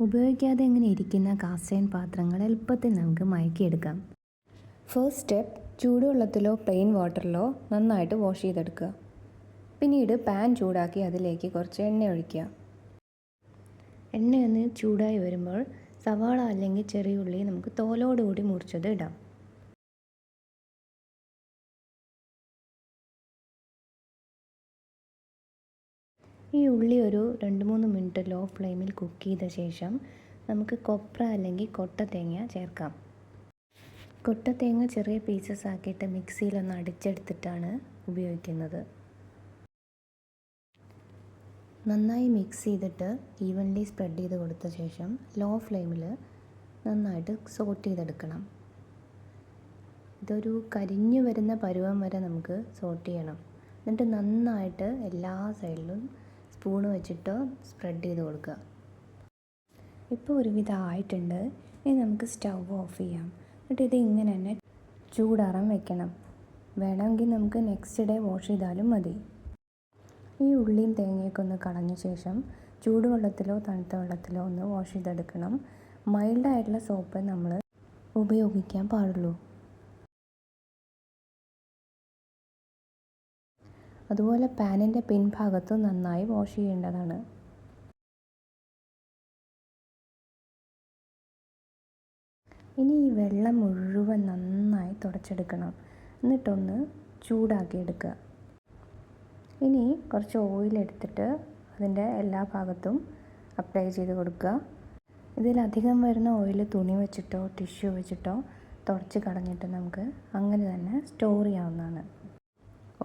ഉപയോഗിക്കാതെ ഇങ്ങനെ ഇരിക്കുന്ന കാസ്റ്റ് അയൺ പാത്രങ്ങൾ എളുപ്പത്തിൽ നമുക്ക് മയക്കിയെടുക്കാം. ഫസ്റ്റ് സ്റ്റെപ്പ്, ചൂടുവെള്ളത്തിലോ പ്ലെയിൻ വാട്ടറിലോ നന്നായിട്ട് വാഷ് ചെയ്തെടുക്കുക. പിന്നീട് പാൻ ചൂടാക്കി അതിലേക്ക് കുറച്ച് എണ്ണ ഒഴിക്കുക. എണ്ണയൊന്ന് ചൂടായി വരുമ്പോൾ സവാള അല്ലെങ്കിൽ ചെറിയ ഉള്ളി നമുക്ക് തോലോടുകൂടി മുറിച്ചത് ഇടാം. ഈ ഉള്ളി ഒരു 2-3 മിനിറ്റ് ലോ ഫ്ലെയിമിൽ കുക്ക് ചെയ്ത ശേഷം നമുക്ക് കൊപ്ര അല്ലെങ്കിൽ കൊട്ടത്തേങ്ങ ചേർക്കാം. കൊട്ടത്തേങ്ങ ചെറിയ പീസസ് ആക്കിയിട്ട് മിക്സിയിലൊന്ന് അടിച്ചെടുത്തിട്ടാണ് ഉപയോഗിക്കുന്നത്. നന്നായി മിക്സ് ചെയ്തിട്ട് ഈവൻലി സ്പ്രെഡ് ചെയ്ത് കൊടുത്ത ശേഷം ലോ ഫ്ലെയിമിൽ നന്നായിട്ട് സോട്ട് ചെയ്തെടുക്കണം. ഇതൊരു കരിഞ്ഞു വരുന്ന പരുവം വരെ നമുക്ക് സോട്ട് ചെയ്യണം. എന്നിട്ട് നന്നായിട്ട് എല്ലാ സൈഡിലും സ്പൂണ് വെച്ചിട്ട് സ്പ്രെഡ് ചെയ്ത് കൊടുക്കുക. ഇപ്പോൾ ഒരുവിധം ആയിട്ടുണ്ട്. ഇനി നമുക്ക് സ്റ്റൗ ഓഫ് ചെയ്യാം. എന്നിട്ട് ഇത് ഇങ്ങനെ തന്നെ ചൂടാറാൻ വെക്കണം. വേണമെങ്കിൽ നമുക്ക് നെക്സ്റ്റ് ഡേ വാഷ് ചെയ്താലും മതി. ഈ ഉള്ളിയും തേങ്ങയൊക്കെ ഒന്ന് കളഞ്ഞ ശേഷം ചൂടുവെള്ളത്തിലോ തണുത്ത വെള്ളത്തിലോ ഒന്ന് വാഷ് ചെയ്തെടുക്കണം. മൈൽഡായിട്ടുള്ള സോപ്പ് നമ്മൾ ഉപയോഗിക്കാൻ പാടുള്ളൂ. അതുപോലെ പാനിൻ്റെ പിൻഭാഗത്ത് നന്നായി വാഷ് ചെയ്യേണ്ടതാണ്. ഇനി ഈ വെള്ളം മുഴുവൻ നന്നായി തുടച്ചെടുക്കണം. എന്നിട്ടൊന്ന് ചൂടാക്കി എടുക്കുക. ഇനി കുറച്ച് ഓയിൽ എടുത്തിട്ട് അതിൻ്റെ എല്ലാ ഭാഗത്തും അപ്ലൈ ചെയ്ത് കൊടുക്കുക. ഇതിലധികം വരുന്ന ഓയിൽ തുണി വെച്ചിട്ടോ ടിഷ്യൂ വെച്ചിട്ടോ തുടച്ച് കളഞ്ഞിട്ട് നമുക്ക് അങ്ങനെ തന്നെ സ്റ്റോർ ചെയ്യാവുന്നതാണ്.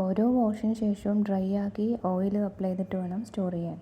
ഓരോ വാഷിന് ശേഷവും ഡ്രൈ ആക്കി ഓയിൽ അപ്ലൈ ചെയ്തിട്ട് വേണം സ്റ്റോർ ചെയ്യാൻ.